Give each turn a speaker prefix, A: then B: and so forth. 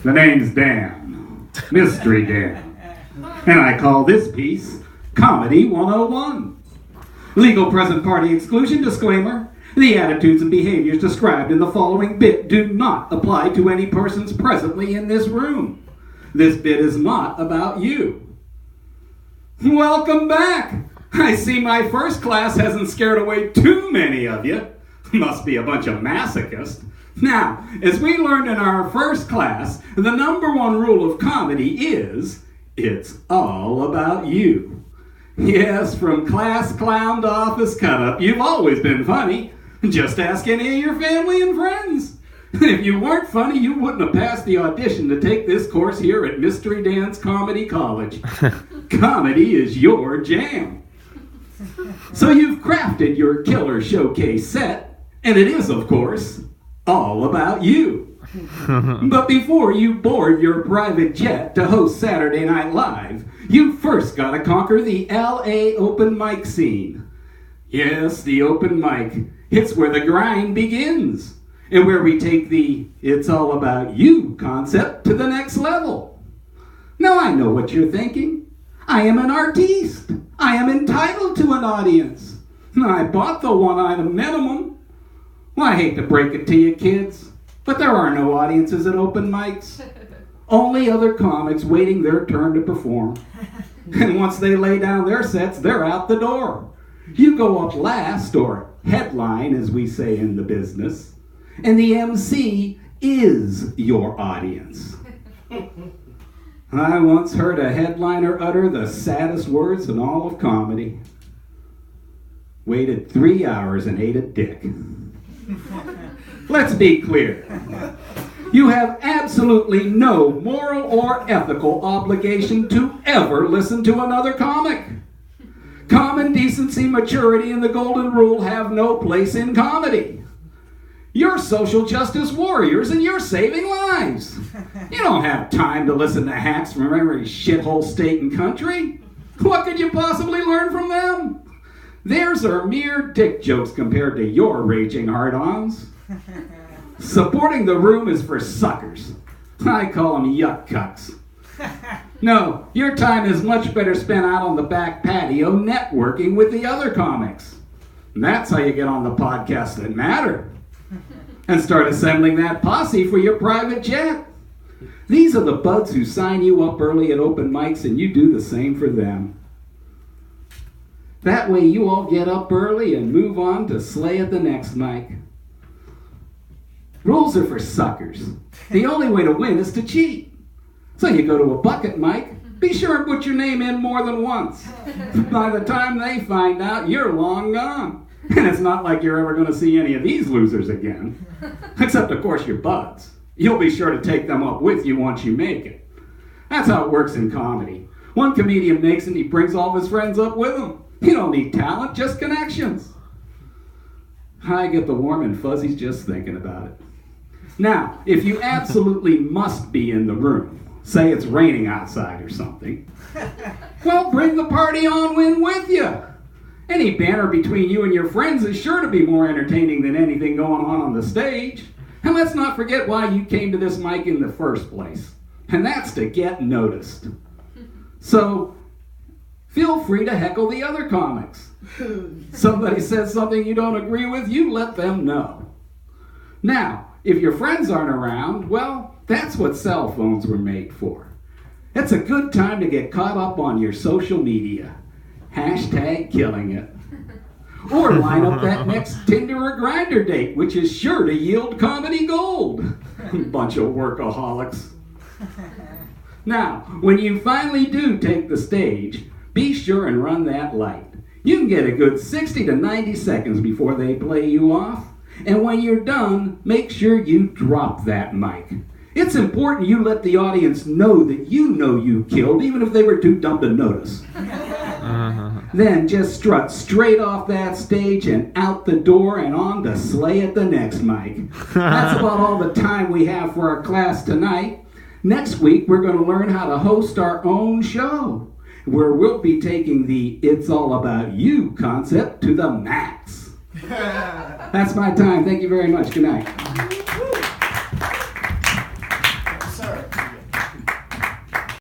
A: The name's Dan, Mystery Dan, and I call this piece Comedy 101. Legal present party exclusion disclaimer. The attitudes and behaviors described in the following bit do not apply to any persons presently in this room. This bit is not about you. Welcome back. I see my first class hasn't scared away too many of you. Must be a bunch of masochists. Now, as we learned in our first class, the number one rule of comedy is, it's all about you. Yes, from class clown to office cut-up, you've always been funny. Just ask any of your family and friends. If you weren't funny, you wouldn't have passed the audition to take this course here at Mystery Dan's Comedy College. Comedy is your jam. So you've crafted your killer showcase set, and it is, of course, all about you. But before you board your private jet to host Saturday Night Live, you first gotta conquer the LA open mic scene. Yes, the open mic. It's where the grind begins, and where we take the it's all about you concept to the next level. Now I know what you're thinking. I am an artiste. I am entitled to an audience. I bought the one-item minimum. Well, I hate to break it to you kids, but there are no audiences at open mics. Only other comics waiting their turn to perform. And once they lay down their sets, they're out the door. You go up last, or headline as we say in the business, and the MC is your audience. I once heard a headliner utter the saddest words in all of comedy. Waited 3 hours and ate a dick. Let's be clear. You have absolutely no moral or ethical obligation to ever listen to another comic. Common decency, maturity, and the golden rule have no place in comedy. You're social justice warriors and you're saving lives. You don't have time to listen to hacks from every shithole state and country. What could you possibly learn from them? Theirs are mere dick jokes compared to your raging hard-ons. Supporting the room is for suckers. I call them yuck cucks. No, your time is much better spent out on the back patio networking with the other comics. And that's how you get on the podcasts that matter. And start assembling that posse for your private jet. These are the buds who sign you up early at open mics, and you do the same for them. That way you all get up early and move on to slay at the next mic. Rules are for suckers. The only way to win is to cheat. So you go to a bucket mic, be sure and put your name in more than once. By the time they find out, you're long gone. And it's not like you're ever going to see any of these losers again. Except, of course, your buds. You'll be sure to take them up with you once you make it. That's how it works in comedy. One comedian makes it and he brings all of his friends up with him. You don't need talent, just connections. I get the warm and fuzzies just thinking about it. Now, if you absolutely must be in the room, say it's raining outside or something, well, bring the party on in with you. Any banter between you and your friends is sure to be more entertaining than anything going on the stage. And let's not forget why you came to this mic in the first place. And that's to get noticed. So, feel free to heckle the other comics. Somebody says something you don't agree with, you let them know. Now, if your friends aren't around, well, that's what cell phones were made for. It's a good time to get caught up on your social media. #killing it. Or line up that next Tinder or Grindr date, which is sure to yield comedy gold. Bunch of workaholics. Now, when you finally do take the stage, be sure and run that light. You can get a good 60 to 90 seconds before they play you off. And when you're done, make sure you drop that mic. It's important you let the audience know that you killed, even if they were too dumb to notice. Then just strut straight off that stage and out the door and on to slay at the next mic. That's about all the time we have for our class tonight. Next week, we're going to learn how to host our own show, where we'll be taking the it's all about you concept to the max. That's my time. Thank you very much. Good night.